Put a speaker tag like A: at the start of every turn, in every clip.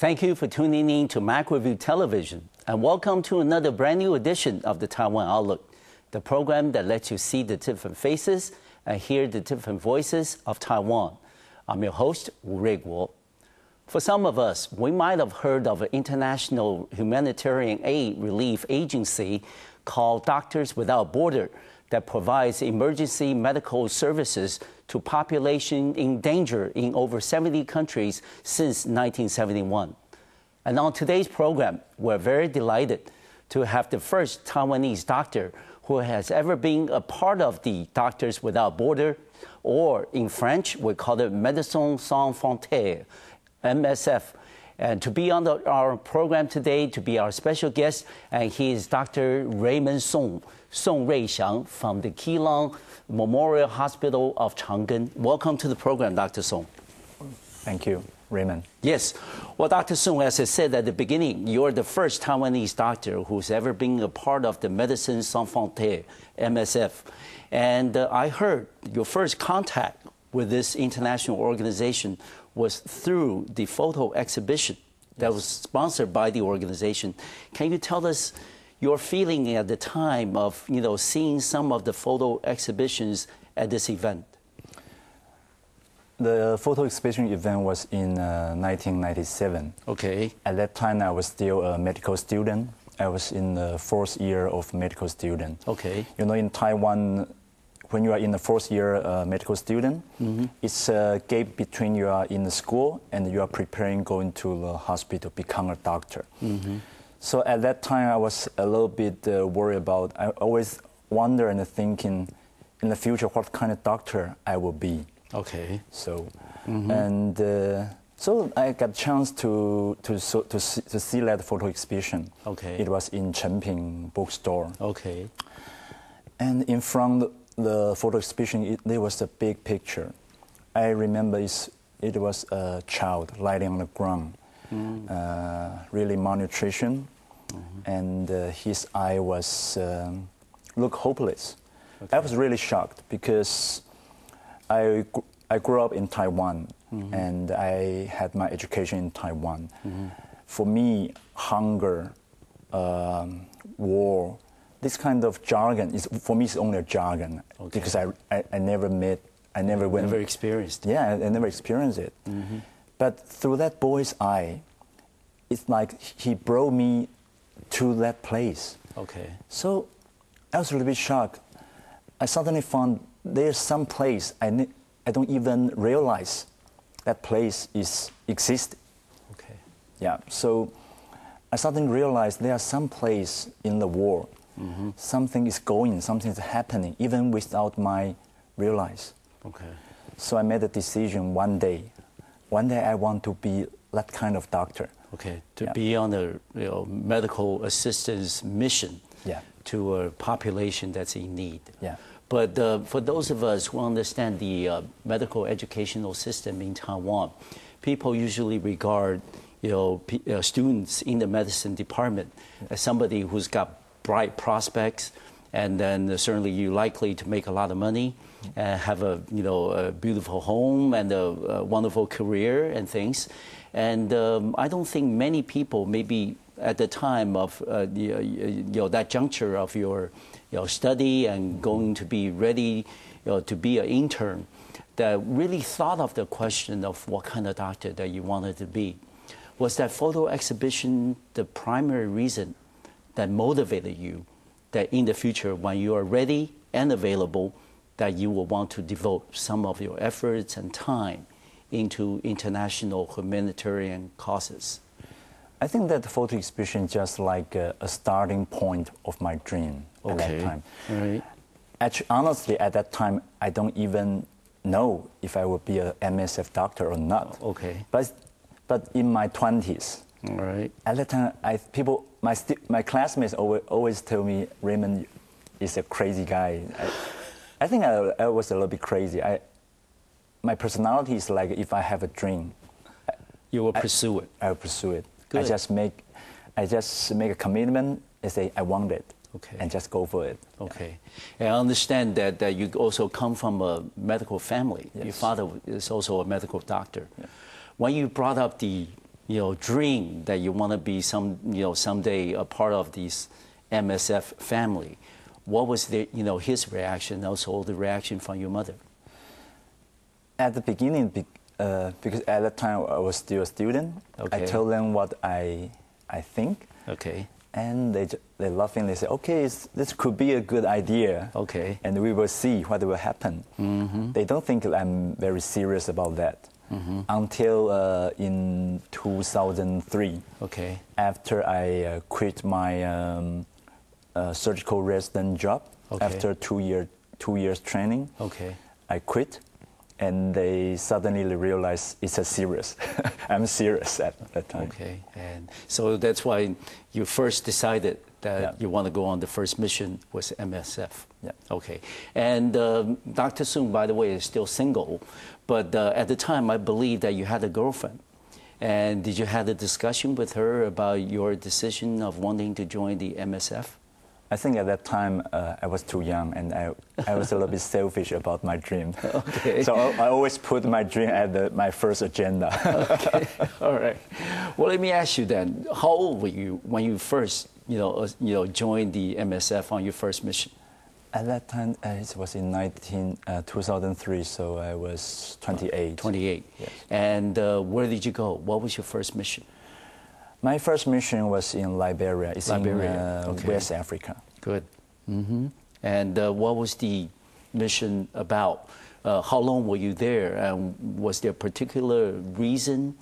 A: Thank you for tuning in to MacReview Television, and welcome to another brand new edition of the Taiwan Outlook, the program that lets you see the different faces and hear the different voices of Taiwan. I'm your host, Ruey-Shyang. For some of us, we might have heard of an international humanitarian aid relief agency called Doctors Without Borders that provides emergency medical services to population in danger in over 70 countries since 1971. And on today's program, we're very delighted to have the first Taiwanese doctor who has ever been a part of the Doctors Without Borders, or in French, we call it Médecins Sans Frontières, MSF. And to be on our program today, to be our special guest, and he is Dr. Raymond Soong, Ruey-Shyang from the Keelung Memorial Hospital of Chang庚. Welcome to the program, Dr. Soong.
B: Thank you, Raymond.
A: Yes. Well, Dr. Soong, as I said at the beginning, you're the first Taiwanese doctor who's ever been a part of the Médecins Sans Frontières, MSF. And I heard your first contact with this international organization was through the photo exhibition that was sponsored by the organization. Can you tell us your feeling at the time of, seeing some of the photo exhibitions at this event?
B: The photo exhibition event was in 1997.
A: Okay.
B: At that time, I was still a medical student. I was in the fourth year of medical student.
A: Okay.
B: In Taiwan, when you are in the fourth year medical student, it's a gap between you are in the school and you are preparing going to the hospital, become a doctor. So at that time, I was a little bit worried about, I always wonder and thinking in the future what kind of doctor I will be.
A: Okay.
B: So, so I got a chance to see that photo exhibition.
A: Okay.
B: It was in Chengping bookstore.
A: Okay.
B: And in front the photo exhibition, there was a big picture. I remember it was a child lying on the ground, really malnutrition, and his eye was look hopeless.
A: Okay.
B: I was really shocked because I grew up in Taiwan and I had my education in Taiwan. For me, hunger, war, this kind of jargon is for me. It's only a jargon because I never met, I never went.
A: Never experienced.
B: Yeah, I never experienced it. But through that boy's eye, it's like he brought me to that place.
A: Okay.
B: So I was a little bit shocked. I suddenly found there's some place I don't even realize that place exists.
A: Okay.
B: Yeah. So I suddenly realized there are some place in the world. Something is going, something is happening, even without my realize.
A: Okay.
B: So I made a decision one day I want to be that kind of doctor.
A: Okay. To be on a medical assistance mission to a population that's in need.
B: Yeah.
A: But for those of us who understand the medical educational system in Taiwan, people usually regard students in the medicine department as somebody who's got bright prospects, and then certainly you're likely to make a lot of money, have a beautiful home and a wonderful career and things. And I don't think many people, maybe at the time of that juncture of your study and going to be ready to be an intern, that really thought of the question of what kind of doctor that you wanted to be. Was that photo exhibition the primary reason that motivated you, that in the future, when you are ready and available, that you will want to devote some of your efforts and time into international humanitarian causes?
B: I think that the photo exhibition is just like a starting point of my dream at that time.
A: All right.
B: Actually, honestly, at that time, I don't even know if I would be an MSF doctor or not.
A: Okay.
B: But in my 20s,
A: all right.
B: At that time, my classmates always tell me, Raymond is a crazy guy. I think I was a little bit crazy. My personality is like, if I have a dream,
A: you will pursue it.
B: I will pursue it.
A: Good.
B: I just make a commitment and say I want it.
A: Okay.
B: And just go for it.
A: Okay. And I understand that you also come from a medical family.
B: Yes.
A: Your father is also a medical doctor. Yeah. When you brought up the dream that you want to be someday a part of this MSF family. What was his reaction, also the reaction from your mother?
B: At the beginning, because at that time I was still a student,
A: okay.
B: I told them what I think.
A: Okay.
B: And they laughing. They say, "Okay, this could be a good idea."
A: Okay.
B: And we will see what will happen.
A: Mm-hmm.
B: They don't think I'm very serious about that until in 2003.
A: Okay.
B: After I quit my surgical resident job,
A: okay.
B: after 2 years training,
A: okay.
B: I quit. And they suddenly realize it's a serious. I'm serious at that time.
A: Okay, and so that's why you first decided that
B: yeah.
A: you want to go on the first mission with MSF.
B: Yeah.
A: Okay, and Dr. Soong, by the way, is still single, but at the time I believe that you had a girlfriend. And did you have a discussion with her about your decision of wanting to join the MSF?
B: I think at that time I was too young, and I was a little bit selfish about my dream.
A: Okay.
B: So I always put my dream at my first agenda.
A: Okay. All right. Well, let me ask you then: how old were you when you first, joined the MSF on your first mission?
B: At that time, it was in 2003, so I was 28.
A: 28.
B: Yes.
A: And where did you go? What was your first mission?
B: My first mission was in Liberia. It's
A: Liberia.
B: in
A: okay.
B: West Africa.
A: Good. Mm-hmm. And what was the mission about? How long were you there? And was there a particular reason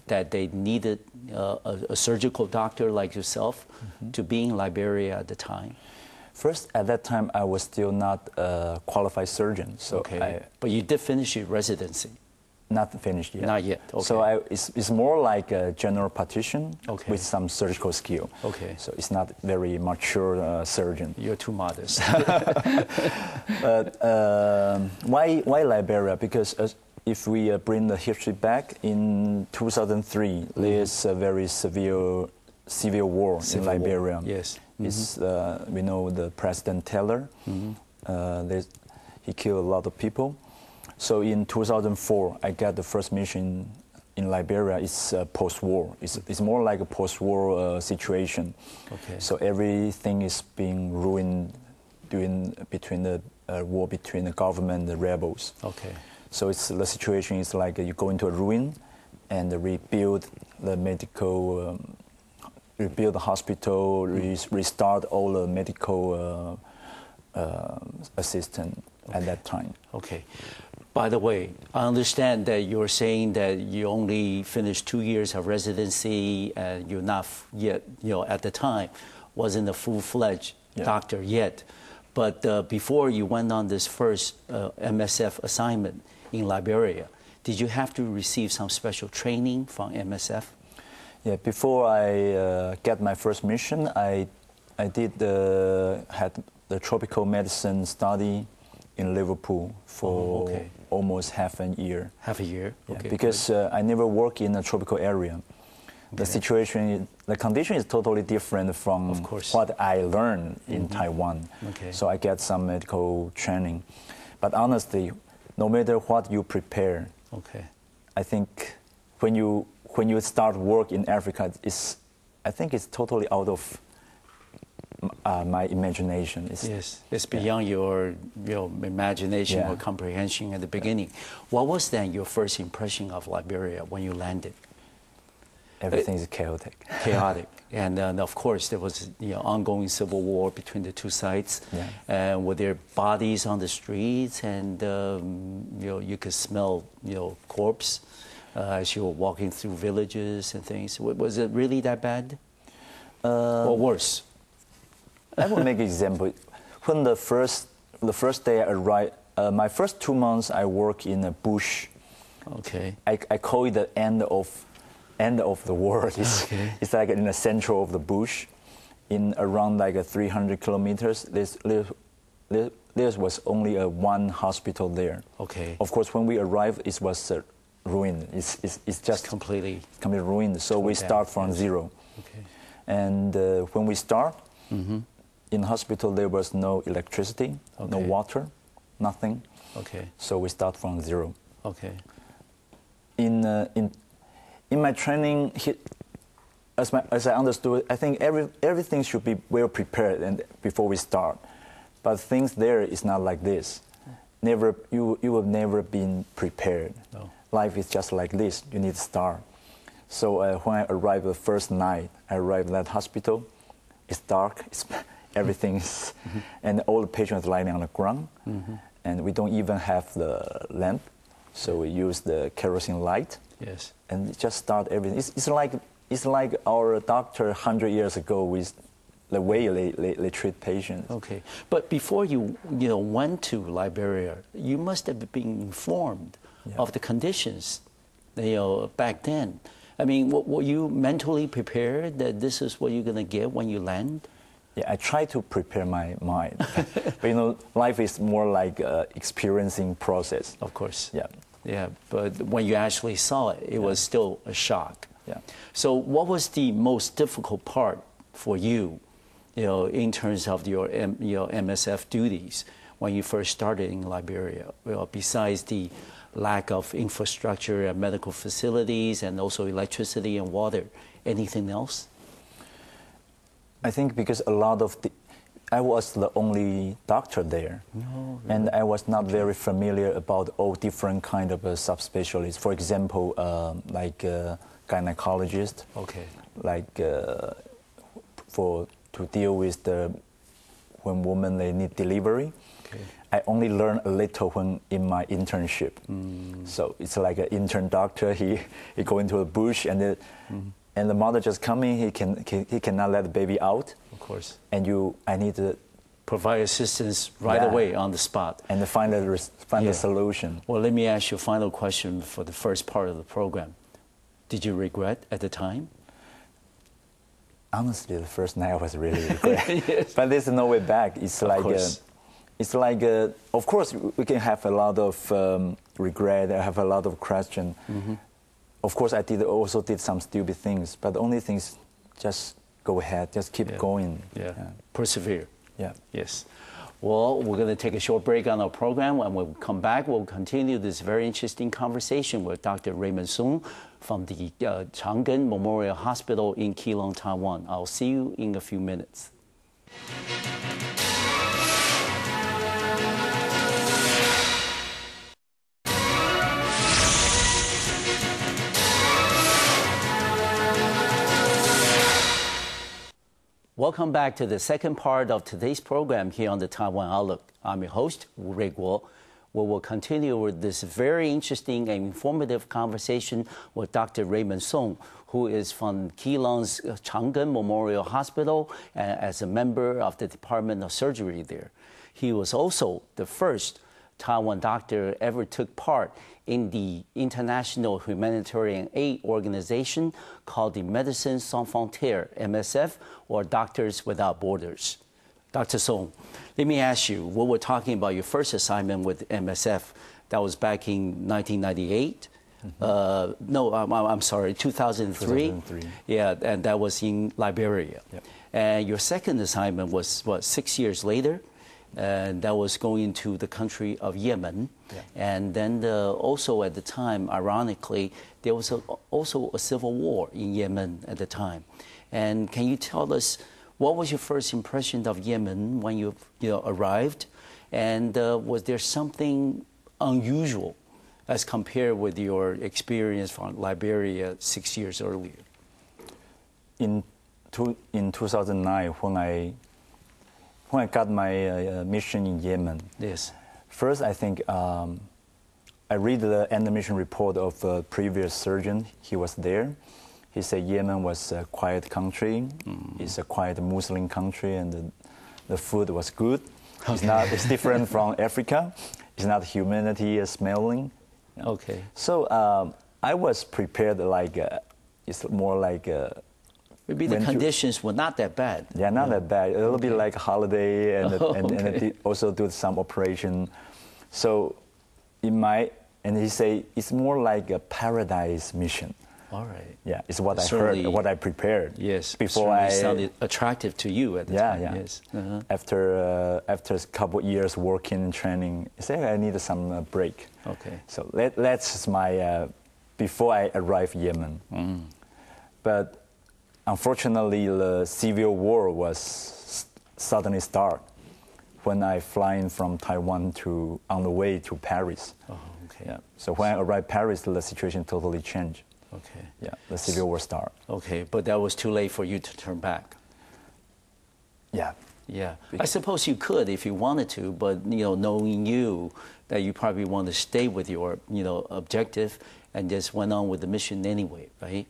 A: that they needed a surgical doctor like yourself to be in Liberia at the time?
B: First, at that time, I was still not a qualified surgeon. So
A: okay. But you did finish your residency?
B: Not finished yet.
A: Not yet. Okay.
B: So it's more like a general practitioner
A: okay.
B: with some surgical skill.
A: Okay.
B: So it's not very mature surgeon.
A: You're too modest.
B: But why Liberia? Because if we bring the history back, in 2003, there's a very severe civil war in Liberia.
A: War. Yes.
B: It's, we know the President Taylor. He killed a lot of people. So in 2004, I got the first mission in Liberia. It's post-war. It's more like a post-war situation.
A: Okay.
B: So everything is being ruined between the war between the government and the rebels.
A: Okay.
B: So the situation is like you go into a ruin and rebuild the medical, rebuild the hospital, restart all the medical assistance at that time.
A: Okay. By the way, I understand that you're saying that you only finished 2 years of residency and you're not yet, at the time, wasn't a full-fledged doctor yet. But before you went on this first MSF assignment in Liberia, did you have to receive some special training from MSF?
B: Yeah, before I get my first mission, I had the tropical medicine study in Liverpool for almost half a year.
A: Half a year?
B: Yeah,
A: okay,
B: because I never worked in a tropical area. The situation, the condition is totally different from what I learned in Taiwan.
A: Okay.
B: So I get some medical training. But honestly, no matter what you prepare, I think when you start work in Africa, I think it's totally out of my imagination.
A: It's beyond your imagination or comprehension at the beginning. What was then your first impression of Liberia when you landed?
B: Everything is chaotic.
A: Chaotic. And of course, there was ongoing civil war between the two sides.
B: Yeah.
A: And were there bodies on the streets? And you could smell corpse as you were walking through villages and things. Was it really that bad? Or worse?
B: I will make an example. When the first day I arrived, my first 2 months I work in a bush.
A: Okay.
B: I call it the end of the world. It's like in the center of the bush, in around like 300 kilometers. There was only one hospital there.
A: Okay.
B: Of course, when we arrived, it was ruined. It's just completely ruined. So we start from zero.
A: Okay.
B: And when we start, in the hospital there was no electricity, no water, nothing.
A: Okay.
B: So we start from zero.
A: Okay.
B: In in my training, as I understood, I think everything should be well prepared and before we start. But things there is not like this. You have never been prepared.
A: No.
B: Life is just like this. You need to start. So when I arrived the first night, I arrived at that hospital. It's dark. Everything is, and all the patients lying on the ground, and we don't even have the lamp, so we use the kerosene light.
A: Yes.
B: And just start everything. It's like our doctor 100 years ago with the way they treat patients.
A: Okay, but before you went to Liberia, you must have been informed of the conditions, back then. I mean, were you mentally prepared that this is what you're going to get when you land?
B: Yeah, I try to prepare my mind. But life is more like an experiencing process.
A: Of course.
B: Yeah.
A: Yeah, but when you actually saw it, it was still a shock.
B: Yeah.
A: So what was the most difficult part for you, in terms of your MSF duties when you first started in Liberia? Besides the lack of infrastructure and medical facilities and also electricity and water, anything else?
B: I think because I was the only doctor there,
A: really?
B: And I was not very familiar about all different kind of subspecialties. For example, like gynecologist,
A: okay,
B: like to deal with when women they need delivery.
A: Okay.
B: I only learned a little when in my internship. So it's like an intern doctor. He go into the bush and the mother just come in. He cannot let the baby out.
A: Of course.
B: And I need to
A: provide assistance right away on the spot.
B: And find the solution.
A: Well, let me ask you a final question for the first part of the program. Did you regret at the time?
B: Honestly, the first night I was really regret.
A: Yes.
B: But there's no way back. It's of course, we can have a lot of regret. I have a lot of questions. Of course, I also did some stupid things, but the only thing is just go ahead, just keep going.
A: Yeah. Persevere.
B: Yeah.
A: Yes. Well, we're going to take a short break on our program. When we come back, we'll continue this very interesting conversation with Dr. Ruey-Shyang Soong from the Chang Memorial Hospital in Keelung, Taiwan. I'll see you in a few minutes. Welcome back to the second part of today's program here on the Taiwan Outlook. I'm your host, Rui Guo. We will continue with this very interesting and informative conversation with Dr. Ruey-Shyang Soong, who is from Keelung's Chang Memorial Hospital and as a member of the Department of Surgery there. He was also the first Taiwan doctor ever took part in the international humanitarian aid organization called the Médecins Sans Frontières, MSF, or Doctors Without Borders. Dr. Soong, let me ask you, we were talking about your first assignment with MSF. That was back in 1998. I'm sorry, 2003.
B: 2003.
A: Yeah, and that was in Liberia.
B: Yep.
A: And your second assignment was, 6 years later? And that was going to the country of Yemen.
B: Yeah.
A: And then also at the time, ironically, there was also a civil war in Yemen at the time. And can you tell us, what was your first impression of Yemen when you arrived? And was there something unusual as compared with your experience from Liberia 6 years earlier?
B: In 2009, when I got my mission in Yemen,
A: yes.
B: First I think I read the end mission report of a previous surgeon. He was there. He said Yemen was a quiet country. It's a quiet Muslim country, and the food was good.
A: Okay.
B: It's different from Africa. It's not humanity smelling.
A: Okay.
B: So I was prepared it's more like.
A: Maybe the conditions were not that bad.
B: Yeah, not that bad. A little bit like a holiday, and also do some operation. So, and he say it's more like a paradise mission.
A: All right.
B: Yeah, it's what I heard, what I prepared.
A: Yes.
B: Before
A: it sounded attractive to you at the time.
B: Yeah.
A: Yes.
B: After a couple of years working and training, I said I need some break.
A: Okay.
B: So that's my before I arrived in Yemen. But unfortunately, the civil war was suddenly start when I flying from Taiwan on the way to Paris.
A: Oh, okay.
B: Yeah. So when I arrived Paris, the situation totally changed.
A: Okay.
B: Yeah, the civil war start.
A: Okay, but that was too late for you to turn back.
B: Yeah.
A: Yeah, I suppose you could if you wanted to, but knowing you, that you probably want to stay with your objective, and just went on with the mission anyway, right?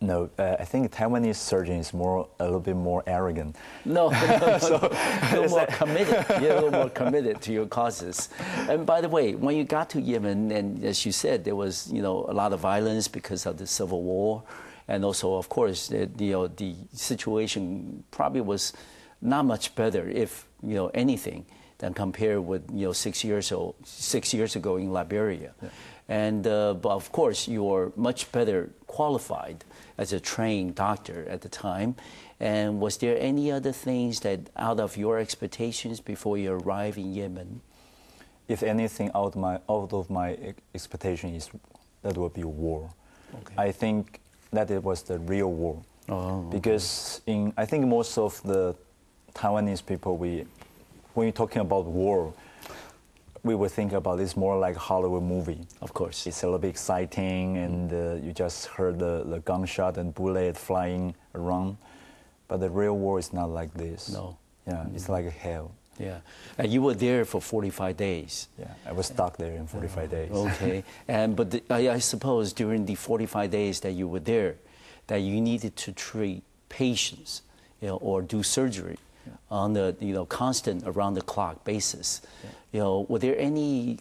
B: No, I think Taiwanese surgeon is a little bit more arrogant.
A: No, a little more committed. You're a little more committed to your causes. And by the way, when you got to Yemen, and as you said, there was a lot of violence because of the civil war, and also, of course, the situation probably was not much better, if anything, than compared with 6 years ago in Liberia. Yeah. And but of course, you're much better qualified as a trained doctor at the time. And was there any other things that out of your expectations before you arrived in Yemen?
B: If anything, out of my expectation is that would be war. Okay. I think that it was the real war. Oh, okay. Because I think most of the Taiwanese people, when you're talking about war, we would think about this more like a Hollywood movie.
A: Of course.
B: It's a little bit exciting, and you just heard the gunshot and bullet flying around. But the real war is not like this.
A: No.
B: Yeah, it's like hell.
A: Yeah. And you were there for 45 days.
B: Yeah, I was stuck there in 45 days.
A: Okay. But I suppose during the 45 days that you were there, that you needed to treat patients, or do surgery on the constant around the clock basis. Yeah. Were there any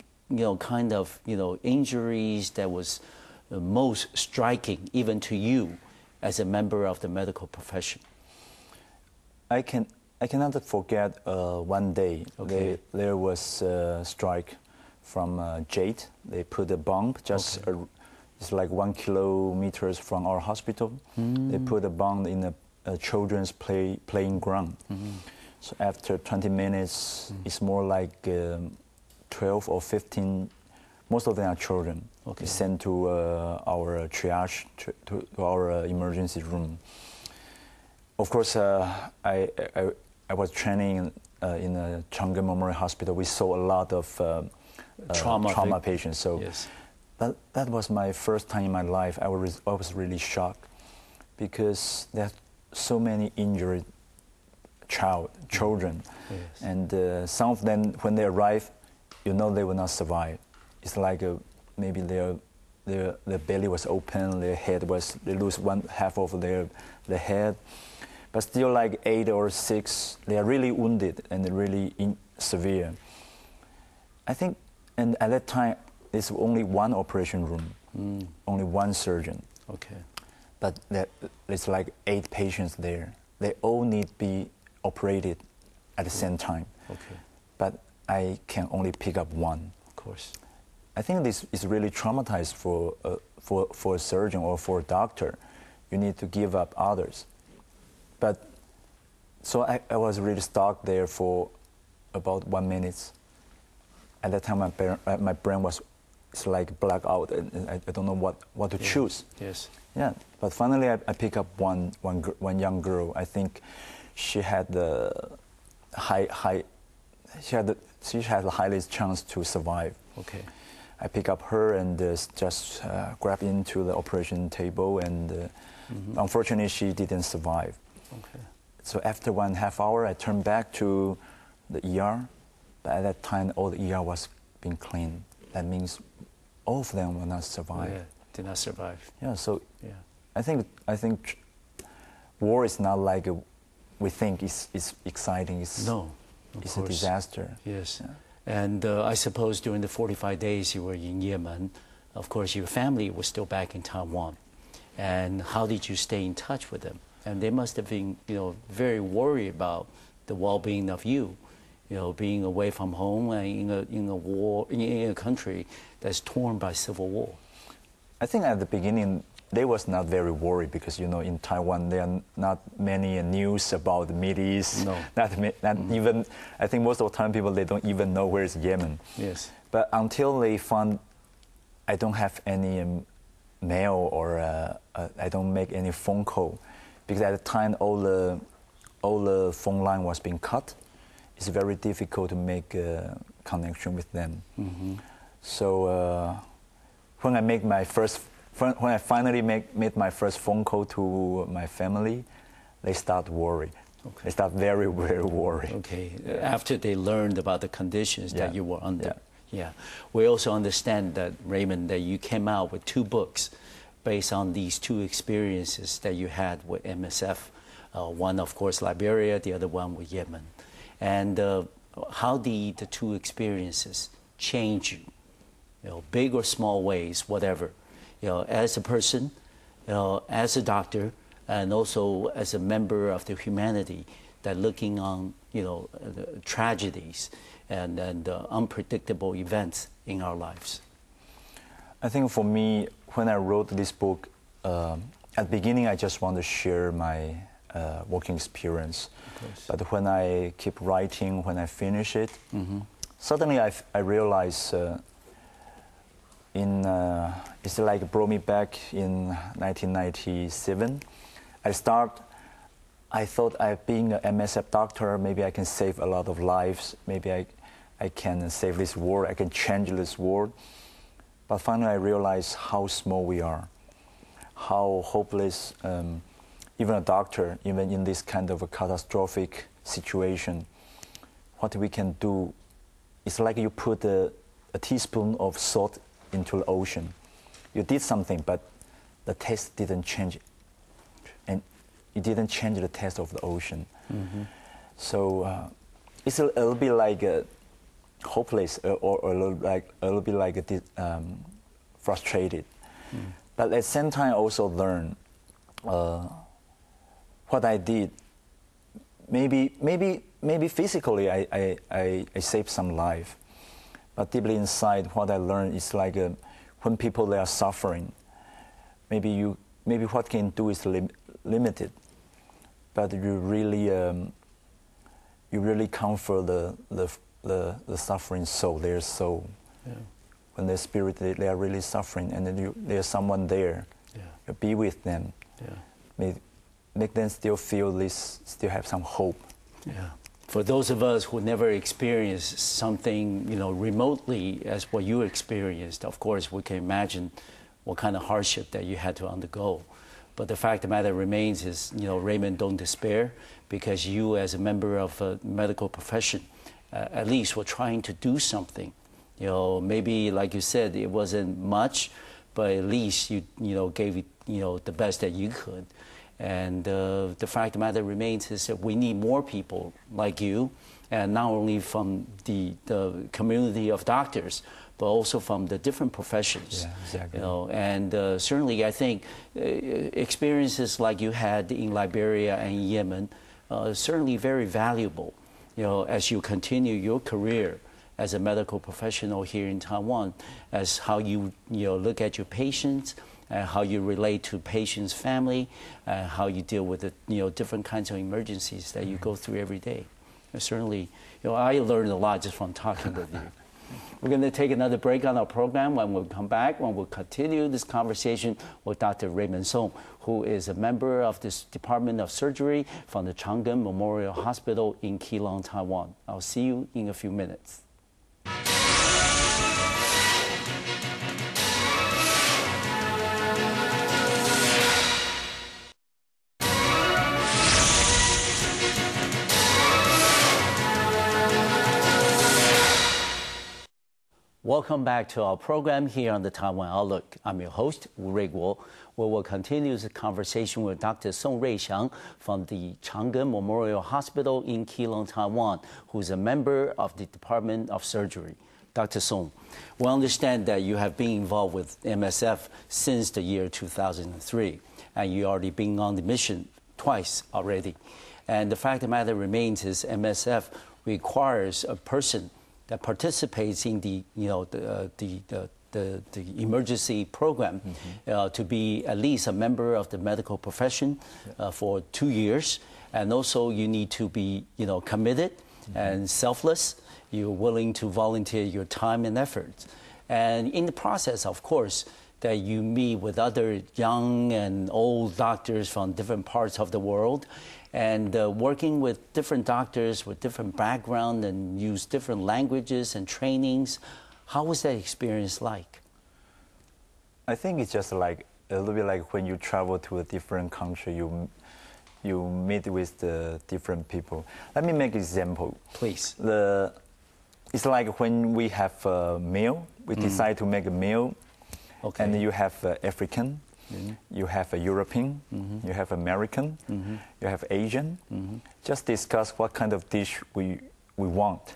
A: kind of injuries that was most striking even to you as a member of the medical profession?
B: I cannot forget one day.
A: Okay.
B: There was a strike from Jade. They put a bomb just it's like 1 kilometer from our hospital. They put a bomb in a children's playing ground. So after 20 minutes, it's more like 12 or 15. Most of them are children. Okay. Sent to our triage, to our emergency room. Of course, I was training in a Chang Memorial Hospital. We saw a lot of trauma patients. So
A: yes.
B: that was my first time in my life. I was really shocked because there's so many injured children. Yes. And some of them, when they arrive, they will not survive. It's like maybe their belly was open, they lose one half of their head. But still like 8 or 6, they are really wounded and really severe. I think, and at that time, there's only one operation room, only one surgeon.
A: Okay.
B: But there's like 8 patients there. They all need to be operated at the same time.
A: Okay.
B: But I can only pick up one.
A: Of course.
B: I think this is really traumatized for a surgeon or for a doctor. You need to give up others. But so I was really stuck there for about 1 minute. At that time, my brain was like black out, and I don't know what to choose.
A: Yes.
B: Yeah. But finally, I picked up one young girl. I think she had the highest chance to survive.
A: Okay.
B: I pick up her and just grab into the operation table, and unfortunately, she didn't survive.
A: Okay.
B: So after 1.5 hours, I turned back to the ER. But at that time, all the ER was being cleaned. That means all of them will not survive.
A: Yeah, did not survive.
B: Yeah. So
A: yeah.
B: I think war is not like we think it's exciting. It's a disaster.
A: Yes.
B: Yeah.
A: And I suppose during the 45 days you were in Yemen, of course your family was still back in Taiwan. And how did you stay in touch with them? And they must have been, very worried about the well-being of you, being away from home in a war, in a country that's torn by civil war.
B: I think at the beginning they was not very worried because in Taiwan there are not many news about the Middle East.
A: No.
B: Not even. I think most of the time people they don't even know where is Yemen.
A: Yes.
B: But until they found I don't have any mail or I don't make any phone call, because at the time all the phone line was being cut. It's very difficult to make a connection with them. So when I finally made my first phone call to my family, they start worried. Okay. They start very, very worried.
A: Okay, after they learned about the conditions that you were under. Yeah. We also understand that, Raymond, that you came out with 2 books based on these 2 experiences that you had with MSF. One, of course, Liberia, the other one with Yemen. And how the 2 experiences change you, big or small ways, whatever, as a person, as a doctor, and also as a member of the humanity that looking on, the tragedies and unpredictable events in our lives.
B: I think for me, when I wrote this book, at the beginning I just want to share my working experience. But when I keep writing, when I finish it, suddenly I realize it's like brought me back in 1997. I thought being an MSF doctor, maybe I can save a lot of lives. Maybe I can save this world. I can change this world. But finally I realized how small we are, how hopeless even a doctor, even in this kind of a catastrophic situation, what we can do, it's like you put a teaspoon of salt into the ocean. You did something, but the taste didn't change. And it didn't change the taste of the ocean. So it's a little bit like hopeless or a little bit like frustrated. But at the same time, I also learned what I did. Maybe physically I saved some life, but deeply inside, what I learned is like when people they are suffering, maybe what can do is limited, but you really comfort the suffering soul, their soul. When their spirit they are really suffering, and then there's someone there, be with them, make them still feel still have some hope.
A: For those of us who never experienced something, remotely as what you experienced, of course, we can imagine what kind of hardship that you had to undergo. But the fact of the matter remains is, Raymond, don't despair, because you, as a member of a medical profession, at least were trying to do something. Maybe, like you said, it wasn't much, but at least you gave it, the best that you could. And the fact of the matter remains is that we need more people like you, and not only from the community of doctors, but also from the different professions.
B: Exactly.
A: And certainly I think experiences like you had in Liberia and Yemen certainly very valuable, as you continue your career as a medical professional here in Taiwan, as how you look at your patients, how you relate to patients' family, how you deal with the different kinds of emergencies that you go through every day. And certainly, I learned a lot just from talking with you. We're going to take another break on our program. When we come back, we'll continue this conversation with Dr. Ruey-Shyang Soong, who is a member of this Department of Surgery from the Chang Memorial Hospital in Keelung, Taiwan. I'll see you in a few minutes. Welcome back to our program here on the Taiwan Outlook. I'm your host, Wu Guo, where we'll continue the conversation with Dr. Ruey-Shyang from the Chang Memorial Hospital in Keelung, Taiwan, who's a member of the Department of Surgery. Dr. Soong, we understand that you have been involved with MSF since the year 2003, and you already been on the mission twice already. And the fact of the matter remains is MSF requires a person that participates in the emergency program to be at least a member of the medical profession for 2 years, and also you need to be committed and selfless. You're willing to volunteer your time and efforts, and in the process, of course, that you meet with other young and old doctors from different parts of the world, and working with different doctors with different background and use different languages and trainings. How was that experience like?
B: I think it's just like a little bit like when you travel to a different country, you meet with the different people. Let me make an example.
A: Please.
B: It's like when we have a meal, we decide to make a meal,
A: Okay.
B: and you have African, you have a European, you have American, you have Asian. Just discuss what kind of dish we want.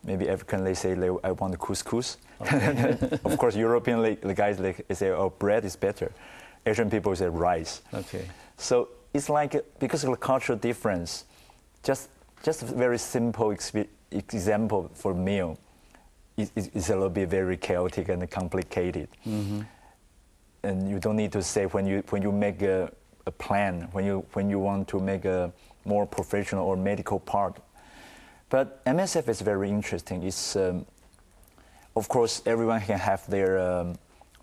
B: Maybe African, they say, I want couscous. Okay. Of course, European, the guys they say, oh, bread is better. Asian people say rice.
A: Okay.
B: So it's like, because of the cultural difference, just a very simple example for meal is a little bit very chaotic and complicated. And you don't need to say when you make a plan, when you want to make a more professional or medical part. But MSF is very interesting. It's, of course, everyone can have their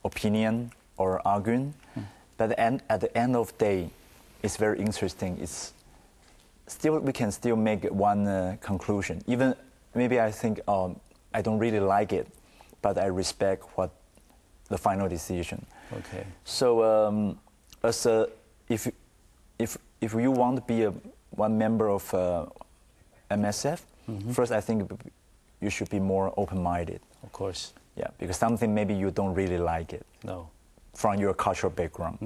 B: opinion or arguing, but at the end of the day, it's very interesting. It's still, we can still make one conclusion. Even maybe I think I don't really like it, but I respect what the final decision.
A: Okay.
B: So if you want to be one member of MSF, first I think you should be more open-minded.
A: Of course.
B: Yeah, because something maybe you don't really like it.
A: No.
B: From your cultural background.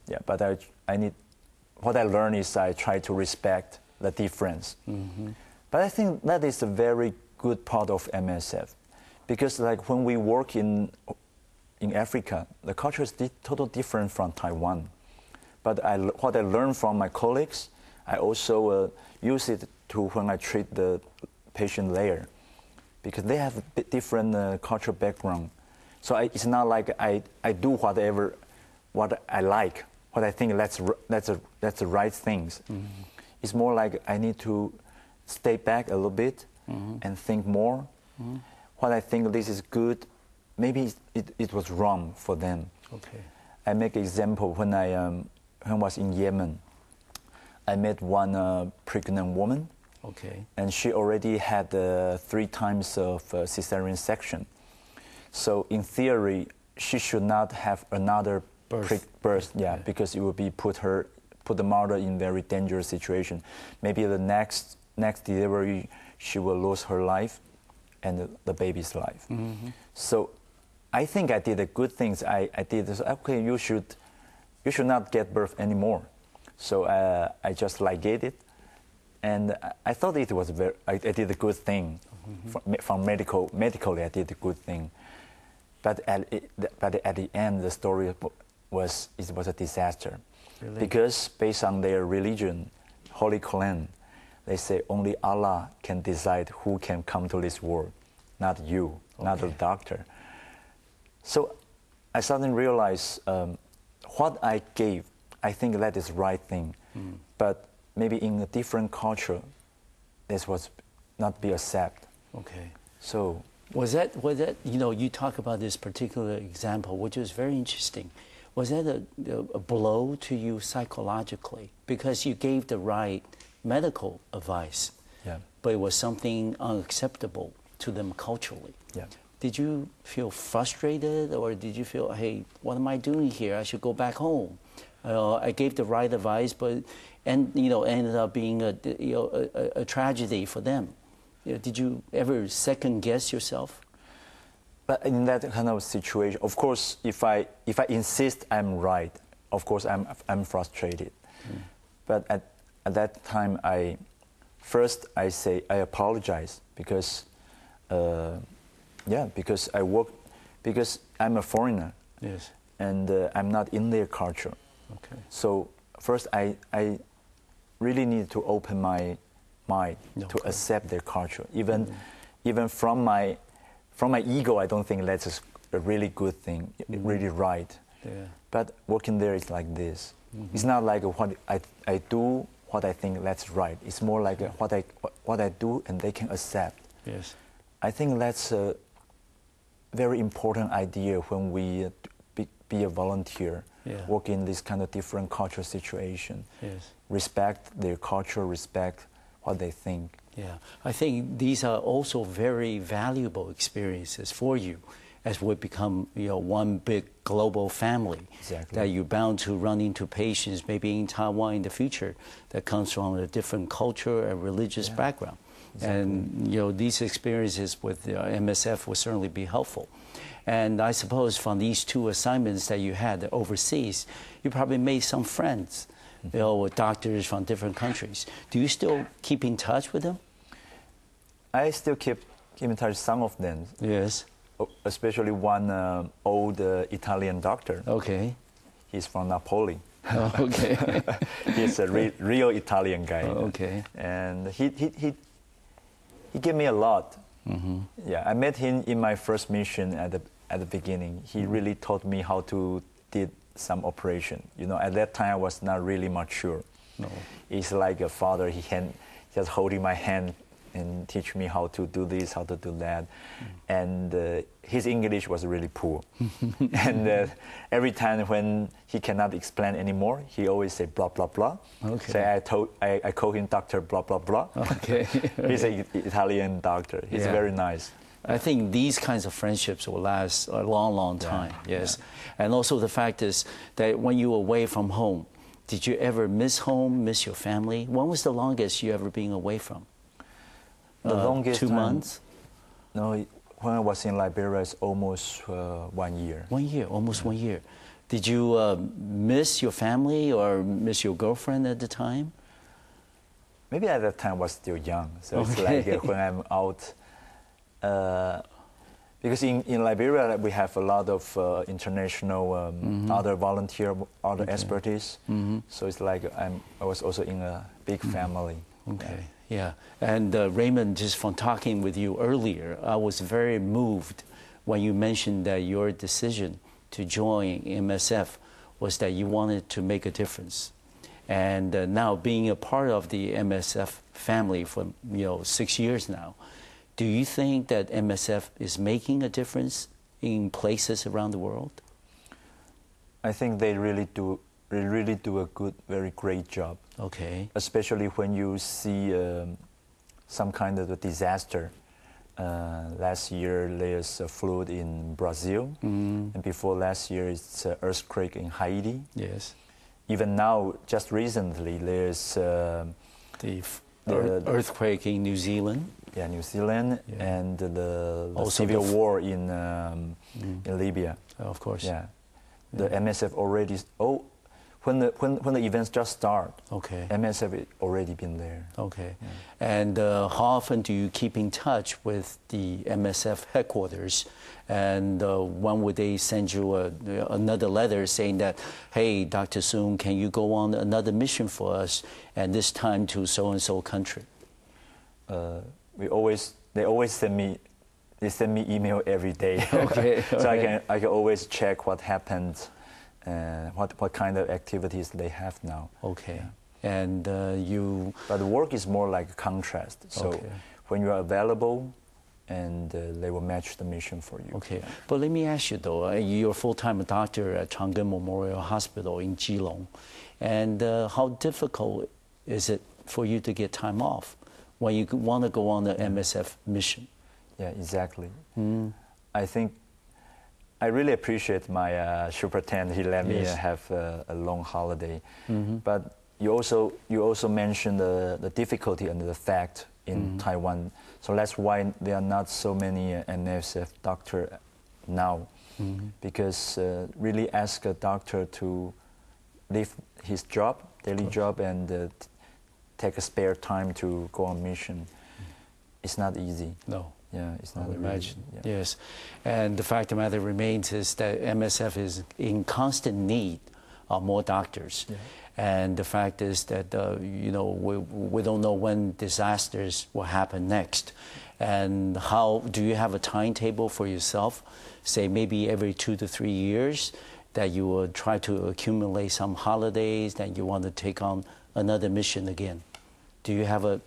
B: Yeah, but I need, what I learned is I try to respect the difference. But I think that is a very good part of MSF, because like when we work in Africa, the culture is totally different from Taiwan. But what I learned from my colleagues, I also use it to when I treat the patient there, because they have a different cultural background. So it's not like I do what I like, what I think that's the right things. It's more like I need to stay back a little bit and think more. What I think this is good, maybe it was wrong for them.
A: Okay.
B: I make an example when I was in Yemen. I met one pregnant woman.
A: Okay.
B: And she already had 3 times of cesarean section. So in theory, she should not have another birth, because it would be put the mother in very dangerous situation. Maybe the next delivery, she will lose her life and the baby's life. So I think I did the good things. I did this, okay, you should not get birth anymore. So I just ligate it. And I thought it was I did a good thing. From medically, I did a good thing. But at the end, the story was a disaster. Really? Because based on their religion, Holy Quran, they say only Allah can decide who can come to this world, not you, not the doctor. So I suddenly realized what I gave, I think that is the right thing. But maybe in a different culture, this was not be accepted.
A: Okay.
B: So
A: was that you talk about this particular example, which was very interesting. Was that a blow to you psychologically because you gave the right medical advice, but it was something unacceptable to them culturally?
B: Yeah.
A: Did you feel frustrated, or did you feel, hey, what am I doing here? I should go back home. I gave the right advice, but ended up being a tragedy for them. Did you ever second guess yourself?
B: But in that kind of situation, of course, if I insist I'm right, of course I'm frustrated. But at that time, I say I apologize because because I'm a foreigner.
A: Yes.
B: And I'm not in their culture.
A: Okay.
B: So first, I really need to open my mind to accept their culture. Even from my ego, I don't think that's a really good thing, really right.
A: Yeah.
B: But working there is like this. It's not like what I do, what I think that's right. It's more like what I do and they can accept.
A: Yes.
B: I think that's a very important idea when we be a volunteer,
A: Yeah.
B: work in this kind of different cultural situation,
A: Yes.
B: respect their culture, respect what they think.
A: Yeah, I think these are also very valuable experiences for you as we become, one big global family.
B: Exactly.
A: That you're bound to run into patients maybe in Taiwan in the future that comes from a different culture and religious background.
B: Exactly.
A: And, these experiences with MSF will certainly be helpful. And I suppose from these two assignments that you had overseas, you probably made some friends. With doctors from different countries. Do you still keep in touch with them?
B: I still keep in touch with some of them.
A: Yes.
B: Especially one old Italian doctor.
A: Okay.
B: He's from Napoli.
A: Oh, okay.
B: He's a real Italian guy.
A: Oh, okay.
B: And he gave me a lot. Mm-hmm. Yeah, I met him in my first mission at the beginning. He really taught me how to did some operation. At that time I was not really mature.
A: No.
B: He's like a father. He can just holding my hand and teach me how to do this, how to do that. And his English was really poor. And every time when he cannot explain anymore, he always say blah blah blah.
A: Okay.
B: So I call him Doctor blah blah blah.
A: Okay.
B: He's an Italian doctor. He's very nice.
A: I think these kinds of friendships will last a long, long time. Yes. Yeah. And also the fact is that when you were away from home, did you ever miss home, miss your family? When was the longest you ever been away from?
B: The longest
A: 2
B: time,
A: months?
B: No, when I was in Liberia, it's almost 1 year.
A: 1 year, almost 1 year. Did you miss your family or miss your girlfriend at the time?
B: Maybe at that time I was still young. So it's like when I'm out. Because in Liberia we have a lot of international other volunteer, other expertise. So it's like I was also in a big family.
A: Okay, yeah. And Raymond, just from talking with you earlier, I was very moved when you mentioned that your decision to join MSF was that you wanted to make a difference. And now being a part of the MSF family for 6 years now, do you think that MSF is making a difference in places around the world?
B: I think they really do a good, very great job.
A: Okay.
B: Especially when you see some kind of a disaster. Last year there's a flood in Brazil, and before last year it's an earthquake in Haiti.
A: Yes.
B: Even now, just recently, there's
A: the earthquake in New Zealand.
B: Yeah, New Zealand, and the civil war in Libya.
A: Of course.
B: Yeah, the MSF already. When the events just start. Okay. MSF has already been there.
A: Okay. Yeah. And how often do you keep in touch with the MSF headquarters? And when would they send you another letter saying that, hey, Dr. Soong, can you go on another mission for us, and this time to so-and-so country?
B: They always send me email every day.
A: Okay.
B: So I can always check what happened, what kind of activities they have now.
A: Okay. Yeah. And
B: But the work is more like a contrast. So when you are available, and they will match the mission for you.
A: Okay, but let me ask you though, you're a full-time doctor at Chang Memorial Hospital in Keelung, and how difficult is it for you to get time off when you want to go on the MSF mission?
B: Yeah, exactly. I think I really appreciate my superintendent. He let me have a long holiday, but you also mentioned the difficulty and the fact in Taiwan. So that's why there are not so many MSF doctors now, because really ask a doctor to leave his job, daily job, and take a spare time to go on mission. It's not easy.
A: No.
B: Yeah, it's not.
A: I imagine. Yes, and the fact of the matter remains is that MSF is in constant need of more doctors. Yeah. And the fact is that, we don't know when disasters will happen next. And how do you have a timetable for yourself, say maybe every 2 to 3 years, that you will try to accumulate some holidays, that you want to take on another mission again? Do you have a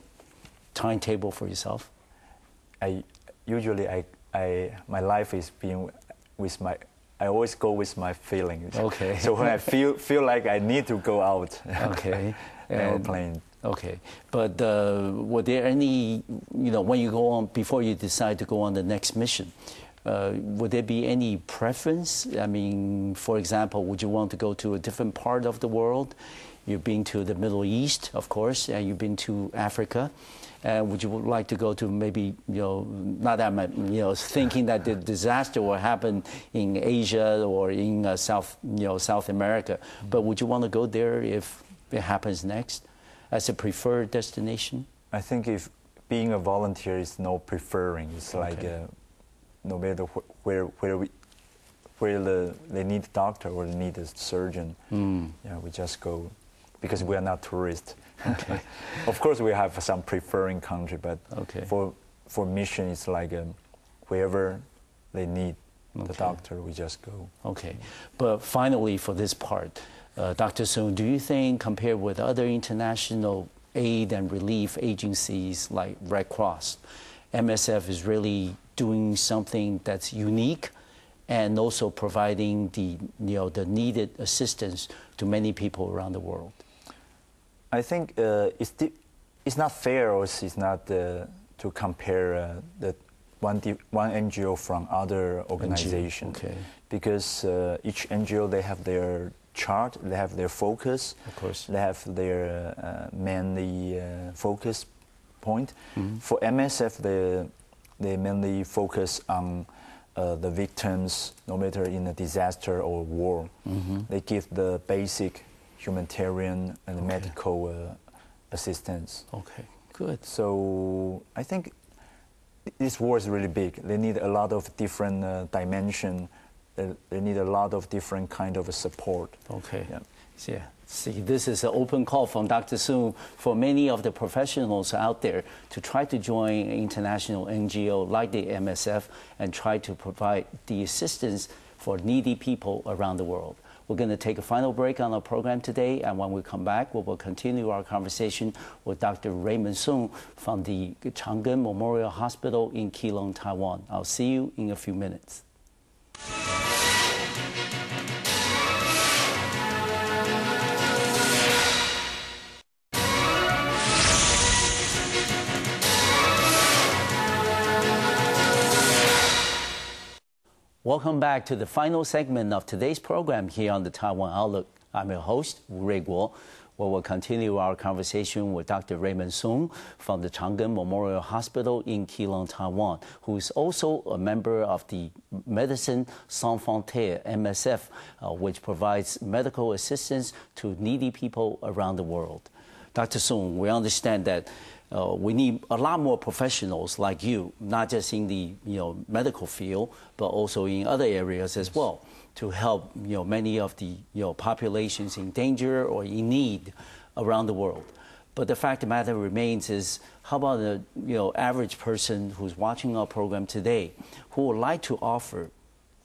A: timetable for yourself?
B: My life is being with I always go with my feelings.
A: Okay.
B: So when I feel like I need to go out,
A: okay,
B: airplane.
A: Okay, but were there any, when you go on, before you decide to go on the next mission, would there be any preference? I mean, for example, would you want to go to a different part of the world? You've been to the Middle East, of course, and you've been to Africa. Would you like to go to maybe, not that much, thinking that the disaster will happen in Asia or in South America, but would you want to go there if it happens next as a preferred destination?
B: I think if being a volunteer is no preferring. It's like no matter where they need a doctor or they need a surgeon, yeah, we just go because we are not tourists.
A: Okay.
B: Of course, we have some preferring country, but
A: okay.
B: for mission, it's like wherever they need the doctor, we just go.
A: Okay, but finally, for this part, Dr. Soong, do you think, compared with other international aid and relief agencies like Red Cross, MSF is really doing something that's unique and also providing the needed assistance to many people around the world?
B: I think it's not fair, or it's not to compare the one NGO from other organizations,
A: okay.
B: because each NGO, they have their chart, they have their focus,
A: of course.
B: They have their mainly focus point. For MSF, they mainly focus on the victims, no matter in a disaster or war. They give the basic humanitarian and medical assistance.
A: Okay, good.
B: So I think this war is really big. They need a lot of different dimension. They need a lot of different kind of support.
A: Okay. Yeah. See, this is an open call from Dr. Soong for many of the professionals out there to try to join an international NGO like the MSF and try to provide the assistance for needy people around the world. We're going to take a final break on our program today, and when we come back, we will continue our conversation with Dr. Raymond Soong from the Chang Memorial Hospital in Keelung, Taiwan. I'll see you in a few minutes. Welcome back to the final segment of today's program here on the Taiwan Outlook. I'm your host, Ruey-Shyang, where we'll continue our conversation with Dr. Raymond Soong from the Chang Memorial Hospital in Keelung, Taiwan, who is also a member of the Médecins Sans Frontières, MSF, which provides medical assistance to needy people around the world. Dr. Soong, we understand that we need a lot more professionals like you, not just in the medical field, but also in other areas as well, to help many of the populations in danger or in need around the world. But the fact of the matter remains is, how about the average person who's watching our program today, who would like to offer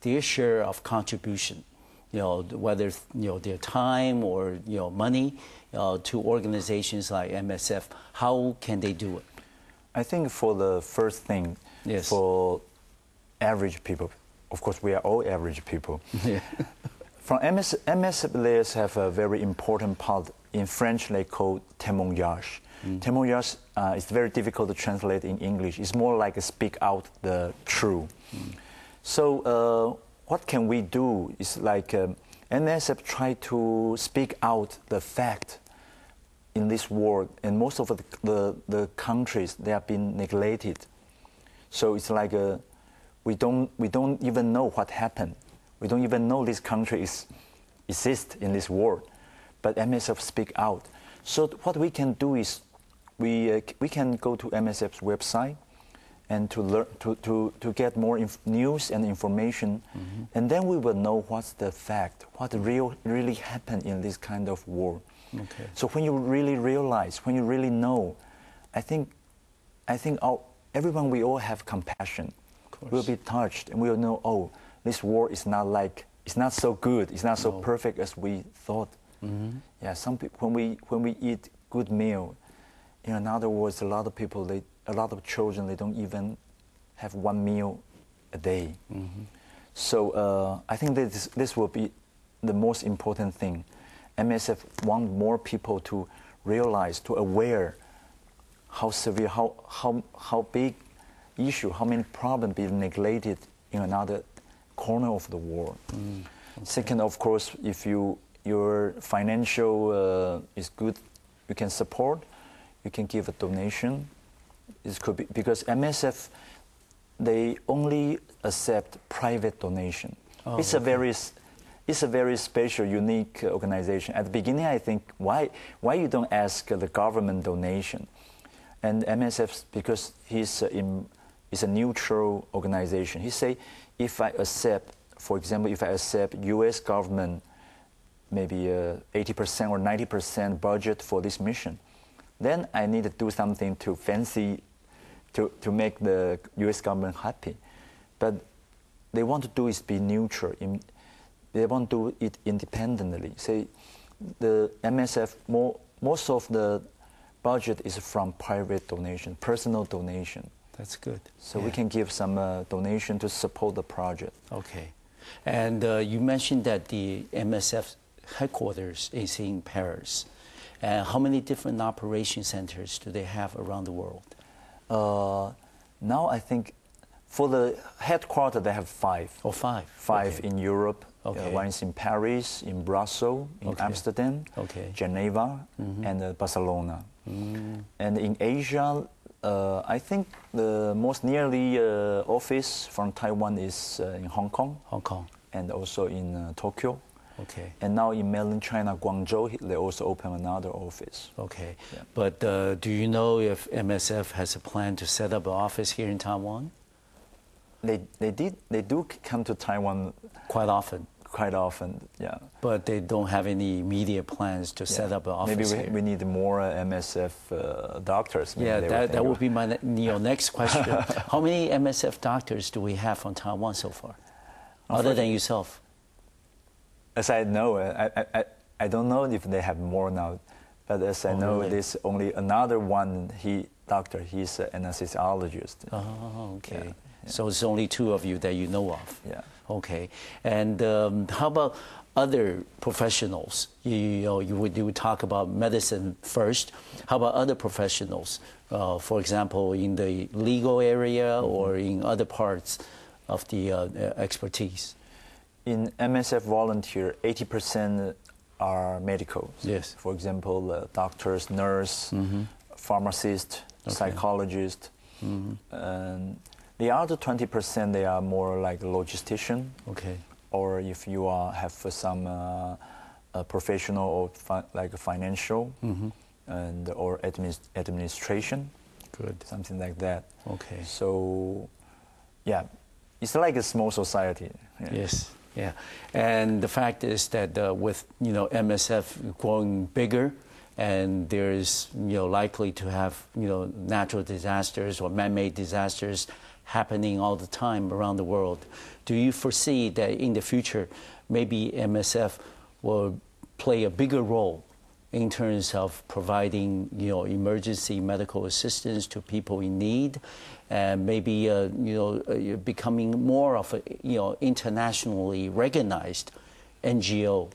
A: their share of contribution, whether their time or money, to organizations like MSF? How can they do it?
B: I think for the first thing,
A: yes.
B: For average people, of course we are all average people.
A: Yeah.
B: From MSF, players have a very important part. In French, they call témoignage. Témoignage is very difficult to translate in English. It's more like a speak out the truth. So what can we do? It's like MSF try to speak out the fact in this world, and most of the countries, they have been neglected. So it's like we don't even know what happened. We don't even know this country exists in this world, but MSF speak out. So what we can do is we can go to MSF's website and to learn to get more news and information, and then we will know what's the fact, what really happened in this kind of war.
A: Okay.
B: So when you really realize, when you really know, I think everyone, we all have compassion. We'll be touched, and we'll know, oh, this war is it's not so good, it's not so perfect as we thought. Yeah, some people, when we eat good meal, in other words, a lot of people, a lot of children, they don't even have one meal a day. So I think that this will be the most important thing. MSF want more people to realize, to aware how severe, how big issue, how many problems being neglected in another corner of the world. Okay. Second, of course, if your financial is good, you can support, you can give a donation. It could be because MSF, they only accept private donation. Oh, it's a very special, unique organization. At the beginning, I think why you don't ask the government donation, and MSF, because it's a neutral organization. He say, if I accept, for example, if I accept U.S. government maybe 80% or 90% budget for this mission, then I need to do something too fancy to make the U.S. government happy. But they want to do is be neutral. They want to do it independently. Say, the MSF, most of the budget is from private donation, personal donation.
A: That's good.
B: So we can give some donation to support the project.
A: Okay. And you mentioned that the MSF headquarters is in Paris. How many different operation centers do they have around the world?
B: Now I think for the headquarters they have 5.
A: Oh, 5.
B: 5
A: okay.
B: in Europe.
A: Okay.
B: One is in Paris, in Brussels, in
A: okay.
B: Amsterdam,
A: okay.
B: Geneva, and Barcelona. And in Asia, I think the most nearly office from Taiwan is in Hong Kong.
A: Hong Kong.
B: And also in Tokyo.
A: Okay.
B: And now in mainland China, Guangzhou, they also open another office.
A: Okay.
B: Yeah.
A: But do you know if MSF has a plan to set up an office here in Taiwan?
B: They do come to Taiwan
A: quite often.
B: Quite often, yeah.
A: But they don't have any immediate plans to set up an office
B: Maybe we need more MSF doctors.
A: Maybe that would be my next question. How many MSF doctors do we have from Taiwan so far, other than yourself?
B: As I know, I don't know if they have more now, but as I know,
A: really?
B: there's only another one. Doctor, he's an anesthesiologist.
A: Oh, okay.
B: Yeah.
A: So it's only 2 of you that you know of.
B: Yeah.
A: Okay. And how about other professionals? You would talk about medicine first. How about other professionals? For example, in the legal area or in other parts of the expertise?
B: In MSF volunteer, 80% are medical.
A: Yes.
B: For example, doctors, nurse, pharmacist, psychologist. And the other 20%, they are more like logistician.
A: Okay.
B: Or if you have some professional or like financial and or administration.
A: Good.
B: Something like that.
A: Okay.
B: So, yeah, it's like a small society. Yeah.
A: Yes. Yeah. And the fact is that with MSF growing bigger, and there's likely to have natural disasters or man-made disasters happening all the time around the world. Do you foresee that in the future maybe MSF will play a bigger role in terms of providing emergency medical assistance to people in need, and maybe becoming more of a internationally recognized NGO,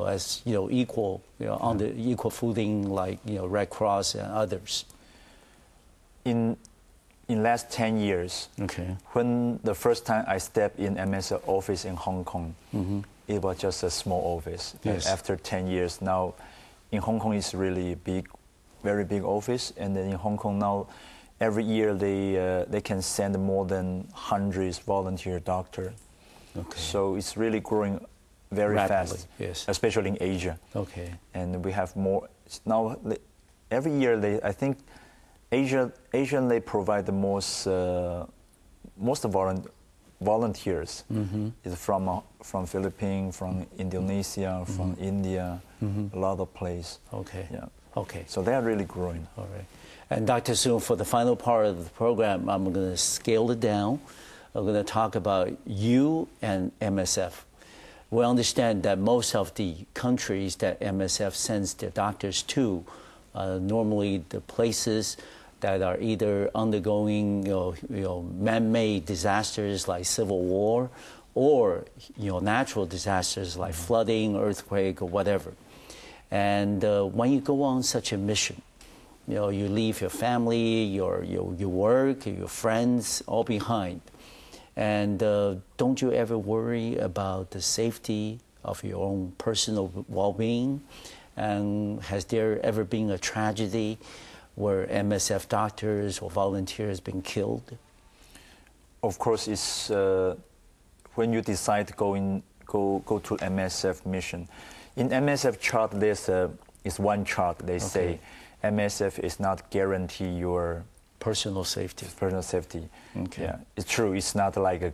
A: as equal on the equal footing like Red Cross and others?
B: In last 10 years,
A: okay,
B: when the first time I stepped in MSF office in Hong Kong, it was just a small office.
A: Yes.
B: And after 10 years now, in Hong Kong it's really big, very big office. And then in Hong Kong now, every year they can send more than hundreds volunteer doctors.
A: Okay.
B: So it's really growing very
A: rapidly,
B: fast,
A: yes,
B: especially in Asia.
A: Okay.
B: And we have more now. Every year, I think, Asian they provide the most volunteers. Is from Philippines, from Indonesia, from India, a lot of places.
A: Okay.
B: Yeah.
A: Okay.
B: So they are really growing.
A: All right. And Dr. Soong, for the final part of the program, I'm going to scale it down. I'm going to talk about you and MSF. We understand that most of the countries that MSF sends their doctors to, normally the places that are either undergoing man-made disasters like civil war or natural disasters like flooding, earthquake, or whatever. And when you go on such a mission, you leave your family, your work, your friends all behind. And don't you ever worry about the safety of your own personal well-being? And has there ever been a tragedy where MSF doctors or volunteers been killed?
B: Of course, it's when you decide to go to MSF mission. In MSF chart, is one chart. They say MSF is not guarantee your
A: personal safety.
B: Personal safety.
A: Okay.
B: Yeah, it's true. It's not like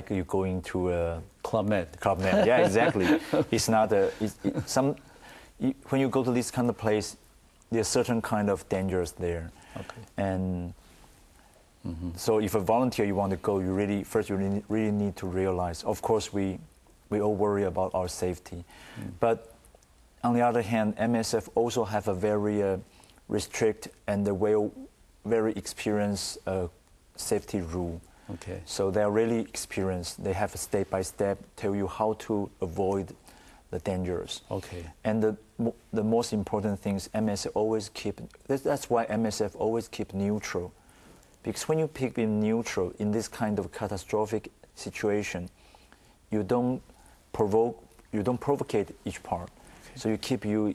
B: you're going to a
A: Club Med.
B: Club Med. Yeah, exactly. It's not when you go to this kind of place, there's certain kind of dangers there.
A: Okay.
B: And so if a volunteer you want to go, you really need to realize. Of course, we all worry about our safety, but on the other hand, MSF also have a very restrict and very experienced safety rule.
A: Okay.
B: So they are really experienced. They have a step-by-step tell you how to avoid the dangers.
A: Okay.
B: And the most important thing is MSF always keep. That's why MSF always keep neutral, because when you pick being neutral in this kind of catastrophic situation, you don't provocate each part. Okay. So you keep you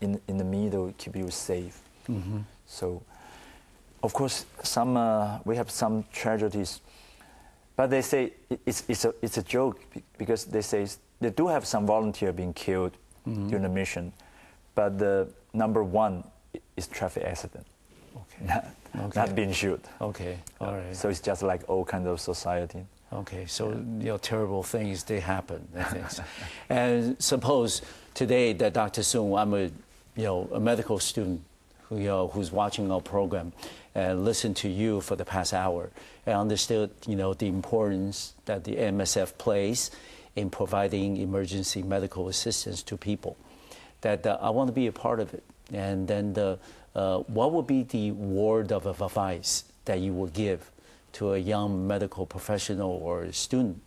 B: in the middle, keep you safe. So, of course, we have some tragedies, but they say it's a joke because they say they do have some volunteer being killed during the mission, but the number one is traffic accident, not being shot.
A: Okay, all right.
B: So it's just like all kinds of society.
A: Okay, so terrible things they happen. And suppose today that Dr. Soong, I'm a medical student who's watching our program and listened to you for the past hour and understood the importance that the MSF plays in providing emergency medical assistance to people. That I want to be a part of it. And then what would be the word of advice that you would give to a young medical professional or a student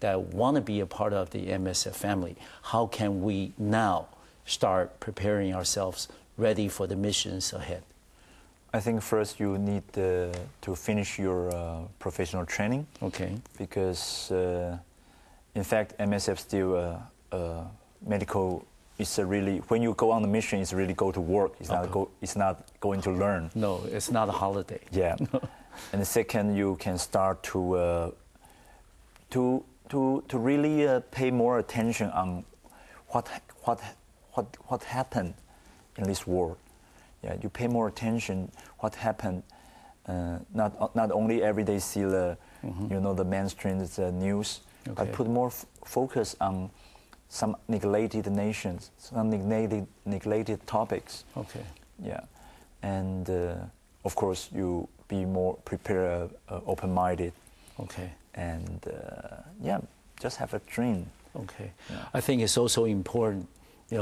A: that want to be a part of the MSF family? How can we now start preparing ourselves ready for the missions ahead?
B: I think first you need to finish your professional training.
A: Okay.
B: Because in fact, MSF still medical. It's really when you go on the mission, it's really go to work. It's not going to learn.
A: No, it's not a holiday.
B: Yeah. And the second, you can start to really pay more attention on what happened in this world. Yeah, you pay more attention what happened. Not only every day see the the mainstream news, but put more focus on some neglected nations, some neglected topics.
A: Okay.
B: Yeah, and of course you be more prepared, open-minded.
A: Okay.
B: And just have a dream.
A: Okay.
B: Yeah.
A: I think it's also important,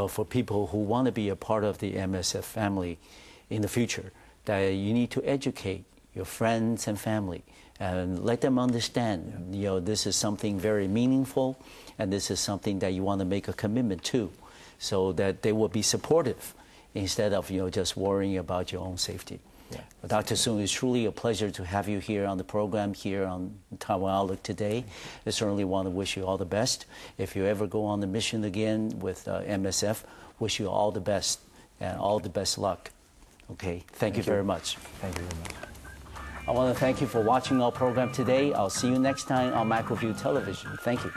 A: for people who want to be a part of the MSF family in the future, that you need to educate your friends and family and let them understand, this is something very meaningful and this is something that you want to make a commitment to, so that they will be supportive instead of, just worrying about your own safety.
B: Yeah.
A: Dr. Soong, it's truly a pleasure to have you here on the program, here on Taiwan Outlook today. I certainly want to wish you all the best. If you ever go on the mission again with MSF, wish you all the best and all the best luck. Okay, thank you very much.
B: Thank you very much.
A: I want to thank you for watching our program today. I'll see you next time on MicroView Television. Thank you.